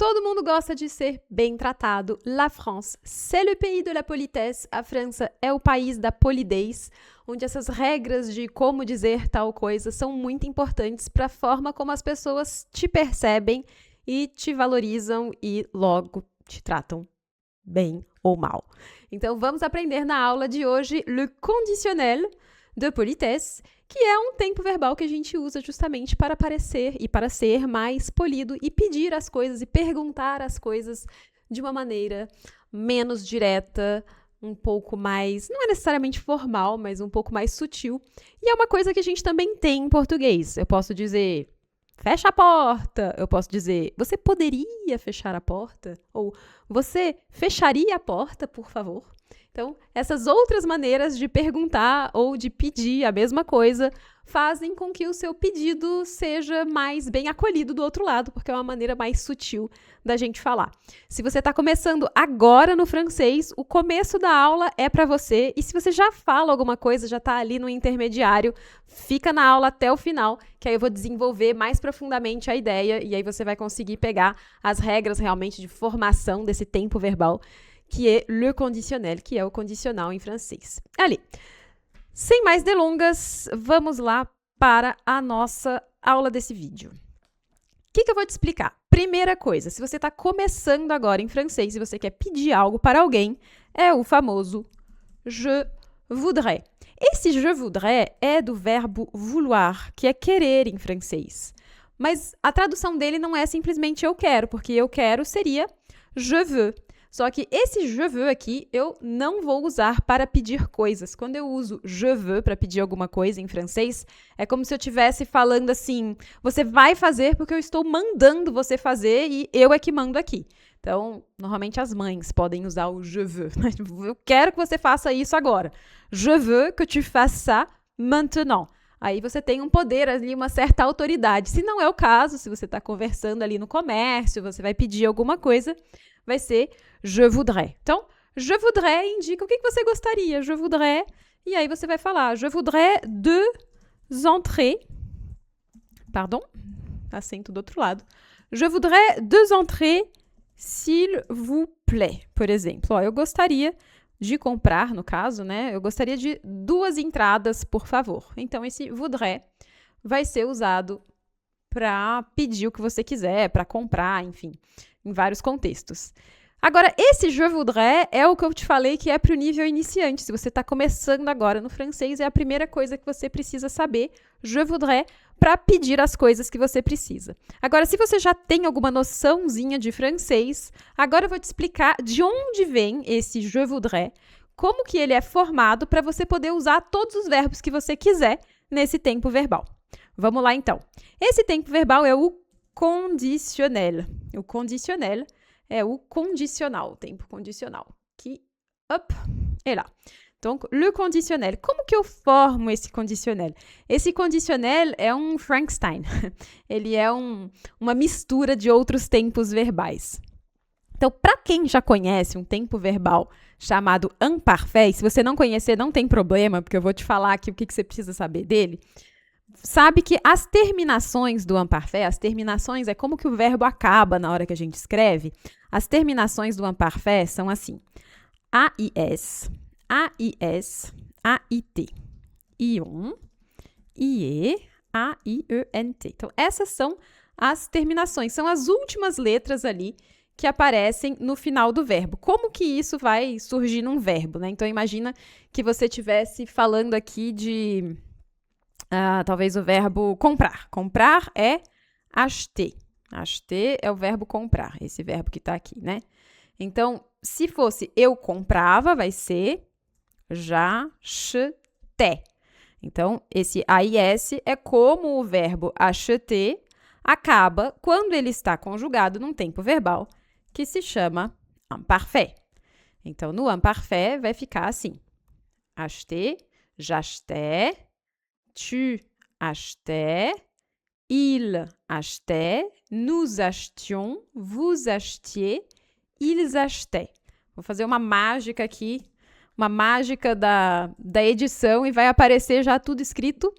Todo mundo gosta de ser bem tratado. La France, c'est le pays de la politesse. A França é o país da polidez, onde essas regras de como dizer tal coisa são muito importantes para a forma como as pessoas te percebem e te valorizam e logo te tratam bem ou mal. Então, vamos aprender na aula de hoje le conditionnel de politesse, que é um tempo verbal que a gente usa justamente para parecer e para ser mais polido e pedir as coisas e perguntar as coisas de uma maneira menos direta, um pouco mais, não é necessariamente formal, mas um pouco mais sutil. E é uma coisa que a gente também tem em português. Eu posso dizer, fecha a porta. Eu posso dizer, você poderia fechar a porta? Ou, você fecharia a porta, por favor? Então, essas outras maneiras de perguntar ou de pedir a mesma coisa fazem com que o seu pedido seja mais bem acolhido do outro lado, porque é uma maneira mais sutil da gente falar. Se você está começando agora no francês, o começo da aula é para você, e se você já fala alguma coisa, já está ali no intermediário, fica na aula até o final, que aí eu vou desenvolver mais profundamente a ideia, e aí você vai conseguir pegar as regras realmente de formação desse tempo verbal, que é le conditionnel, que é o condicional em francês. Ali. Sem mais delongas, vamos lá para a nossa aula desse vídeo. O que eu vou te explicar? Primeira coisa, se você está começando agora em francês e você quer pedir algo para alguém, é o famoso je voudrais. Esse je voudrais é do verbo vouloir, que é querer em francês. Mas a tradução dele não é simplesmente eu quero, porque eu quero seria je veux. Só que esse je veux aqui eu não vou usar para pedir coisas. Quando eu uso je veux para pedir alguma coisa em francês, é como se eu estivesse falando assim, você vai fazer porque eu estou mandando você fazer e eu é que mando aqui. Então, normalmente as mães podem usar o je veux. Eu quero que você faça isso agora. Je veux que tu fasses ça maintenant. Aí você tem um poder ali, uma certa autoridade. Se não é o caso, se você está conversando ali no comércio, você vai pedir alguma coisa, vai ser je voudrais. Então, je voudrais indica o que você gostaria. Je voudrais, e aí você vai falar, je voudrais deux entrées. Pardon, acento do outro lado. Je voudrais deux entrées, s'il vous plaît. Por exemplo, ó, eu gostaria de comprar, no caso, né? Eu gostaria de 2 entradas, por favor. Então, esse voudrais vai ser usado para pedir o que você quiser, para comprar, enfim, em vários contextos. Agora, esse je voudrais é o que eu te falei que é para o nível iniciante. Se você está começando agora no francês, é a primeira coisa que você precisa saber, je voudrais, para pedir as coisas que você precisa. Agora, se você já tem alguma noçãozinha de francês, agora eu vou te explicar de onde vem esse je voudrais, como que ele é formado para você poder usar todos os verbos que você quiser nesse tempo verbal. Vamos lá, então. Esse tempo verbal é o conditionnel. O conditionnel é o condicional, o tempo condicional. Que, hop, é lá. Então, le conditionnel. Como que eu formo esse conditionnel? Esse conditionnel é um Frankenstein. Ele é uma mistura de outros tempos verbais. Então, para quem já conhece um tempo verbal chamado imparfait, se você não conhecer, não tem problema, porque eu vou te falar aqui o que você precisa saber dele. Sabe que as terminações do imparfait, as terminações é como que o verbo acaba na hora que a gente escreve. As terminações do imparfait são assim: AIS, AIS, AIT, ION, IE, AIENT. Então, essas são as terminações, são as últimas letras ali que aparecem no final do verbo. Como que isso vai surgir num verbo, né? Então, imagina que você estivesse falando aqui de... talvez o verbo comprar. Comprar é acheter. Acheter é o verbo comprar, esse verbo que está aqui, né? Então, se fosse eu comprava, vai ser j'achetais. Então, esse AIS é como o verbo acheter acaba quando ele está conjugado num tempo verbal que se chama imparfait. Então, no imparfait vai ficar assim: acheter, j'achetais, tu achetais, il achetait, nous achetions, vous achetiez, ils achetaient. Vou fazer uma mágica aqui, uma mágica da edição e vai aparecer já tudo escrito.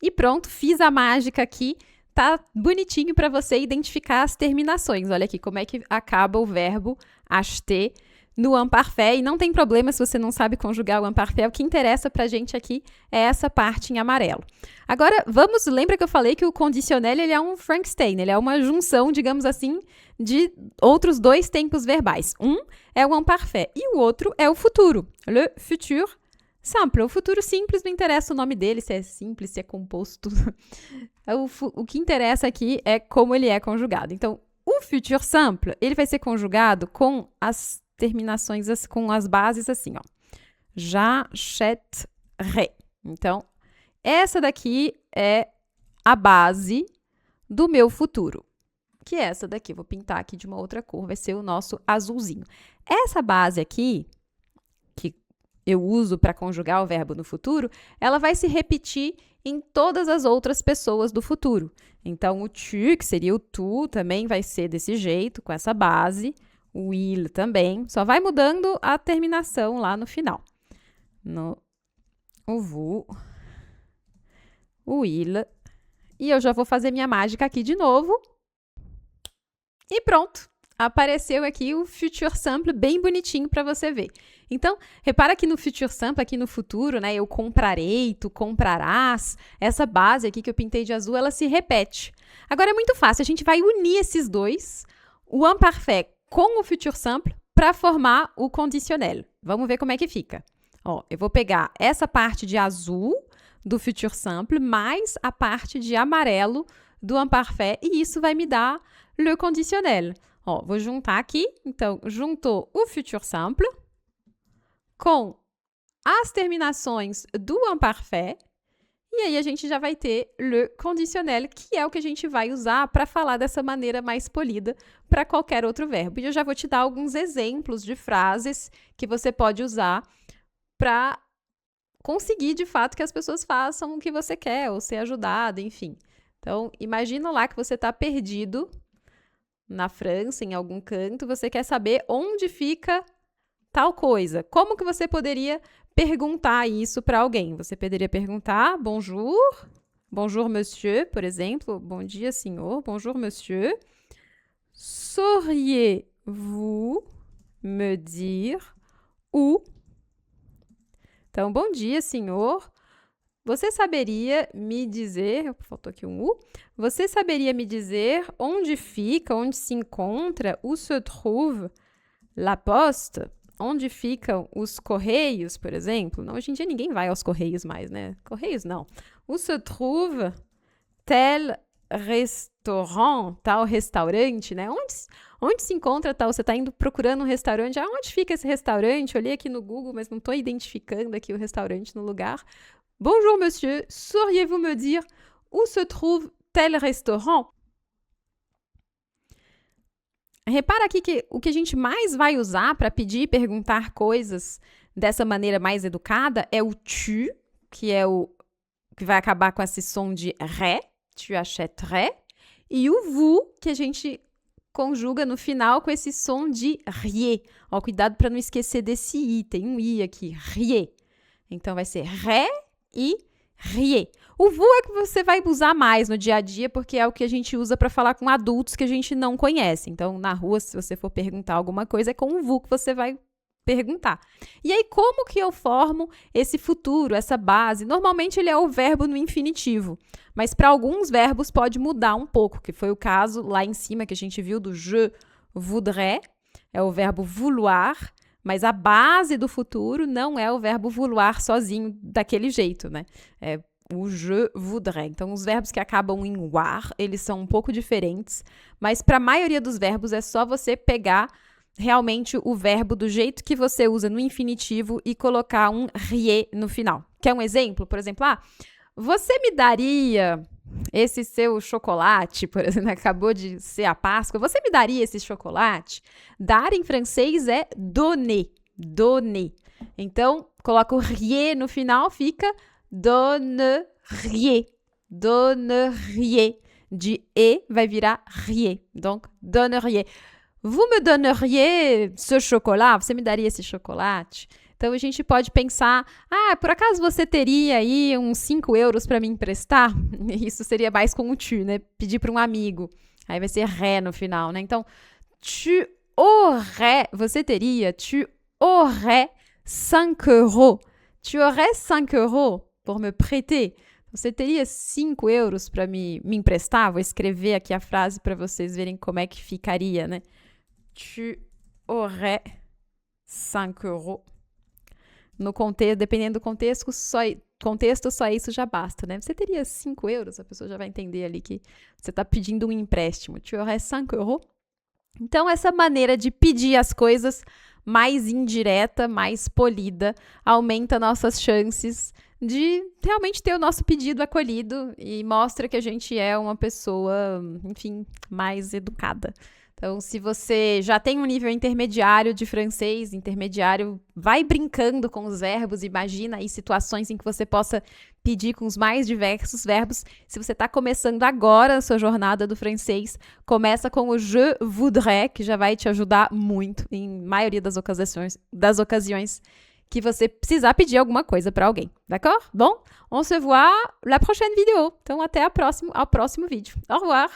E pronto, fiz a mágica aqui. tá bonitinho para você identificar as terminações. Olha aqui como é que acaba o verbo acheter no imparfait. E não tem problema se você não sabe conjugar o imparfait. O que interessa pra gente aqui é essa parte em amarelo. Agora, lembra que eu falei que o conditionnel, ele é um Frankenstein, ele é uma junção, digamos assim, de outros dois tempos verbais. Um é o imparfait e o outro é o futuro, le futur simple. O futuro simples, não interessa o nome dele, se é simples, se é composto. O que interessa aqui é como ele é conjugado. Então, o futur simple, ele vai ser conjugado com as terminações, com as bases assim, ó. J'achèterai. Então, essa daqui é a base do meu futuro. Que é essa daqui. Vou pintar aqui de uma outra cor, vai ser o nosso azulzinho. Essa base aqui, que eu uso para conjugar o verbo no futuro, ela vai se repetir em todas as outras pessoas do futuro. Então, o tu, que seria o tu, também vai ser desse jeito, com essa base. O il também. Só vai mudando a terminação lá no final. O vous, o il. E eu já vou fazer minha mágica aqui de novo. E pronto! Apareceu aqui o futur simple bem bonitinho para você ver. Então, repara que no futur simple, aqui no futuro, né? Eu comprarei, tu comprarás. Essa base aqui que eu pintei de azul, ela se repete. Agora é muito fácil, a gente vai unir esses dois, o imparfait com o futur simple, para formar o conditionnel. Vamos ver como é que fica. Ó, eu vou pegar essa parte de azul do futur simple, mais a parte de amarelo do imparfait, e isso vai me dar le conditionnel. Ó, vou juntar aqui. Então, juntou o futur simple com as terminações do imparfait, e aí a gente já vai ter le conditionnel, que é o que a gente vai usar para falar dessa maneira mais polida para qualquer outro verbo. E eu já vou te dar alguns exemplos de frases que você pode usar para conseguir, de fato, que as pessoas façam o que você quer, ou ser ajudado, enfim. Então, imagina lá que você está perdido na França, em algum canto, você quer saber onde fica tal coisa. Como que você poderia perguntar isso para alguém? Você poderia perguntar, bonjour, bonjour monsieur, por exemplo, bom dia senhor, bonjour monsieur, sauriez-vous me dire où? Então, bom dia senhor, você saberia me dizer, faltou aqui um U, você saberia me dizer onde fica, onde se encontra, où se trouve la poste? Onde ficam os correios, por exemplo? Não, hoje em dia ninguém vai aos correios mais, né? Correios não. Où se trouve tel restaurant, tal restaurante, né? Onde se encontra tal? Você está indo procurando um restaurante. Onde fica esse restaurante? Eu olhei aqui no Google, mas não estou identificando aqui o restaurante no lugar. Bonjour, monsieur. Sauriez-vous me dire où se trouve tel restaurant? Repara aqui que o que a gente mais vai usar para pedir e perguntar coisas dessa maneira mais educada é o tu, que é o que vai acabar com esse som de ré, tu achèterais, e o vous, que a gente conjuga no final com esse som de riez. Ó, cuidado para não esquecer desse i, tem um i aqui, riez. Então vai ser ré e riez. O vous é que você vai usar mais no dia a dia, porque é o que a gente usa para falar com adultos que a gente não conhece. Então, na rua, se você for perguntar alguma coisa, é com o vous que você vai perguntar. E aí, como que eu formo esse futuro, essa base? Normalmente, ele é o verbo no infinitivo, mas para alguns verbos pode mudar um pouco, que foi o caso lá em cima que a gente viu do je voudrais, é o verbo vouloir, mas a base do futuro não é o verbo vouloir sozinho daquele jeito, né? É o je voudrais. Então, os verbos que acabam em war, eles são um pouco diferentes, mas para a maioria dos verbos é só você pegar realmente o verbo do jeito que você usa no infinitivo e colocar um riez no final. Quer um exemplo? Por exemplo, você me daria esse seu chocolate, por exemplo, acabou de ser a Páscoa, você me daria esse chocolate? Dar em francês é donner, donner. Então, coloca o riez no final, fica donneriez, donneriez. De e vai virar riez. Donc, donneriez. Vous me donneriez ce chocolat? Você me daria esse chocolate? Então, a gente pode pensar, por acaso você teria aí uns 5 euros para me emprestar? Isso seria mais com o tu, né? Pedir para um amigo. Aí vai ser ré no final, né? Então, tu aurais, você teria, tu aurais 5 euros. Tu aurais 5 euros pour me prêter. Você teria 5 euros para me emprestar? Vou escrever aqui a frase para vocês verem como é que ficaria, né? Tu aurais 5 euros. No contexto, dependendo do contexto, só isso já basta, né? Você teria 5 euros, a pessoa já vai entender ali que você está pedindo um empréstimo. Tu aurais 5 euros. Então, essa maneira de pedir as coisas mais indireta, mais polida, aumenta nossas chances de realmente ter o nosso pedido acolhido e mostra que a gente é uma pessoa, enfim, mais educada. Então, se você já tem um nível intermediário de francês, vai brincando com os verbos, imagina aí situações em que você possa pedir com os mais diversos verbos. Se você está começando agora a sua jornada do francês, começa com o je voudrais, que já vai te ajudar muito em maioria das ocasiões que você precisar pedir alguma coisa para alguém, d'accord? Bon, on se voit la prochaine vidéo. Então, até ao próximo vídeo. Au revoir!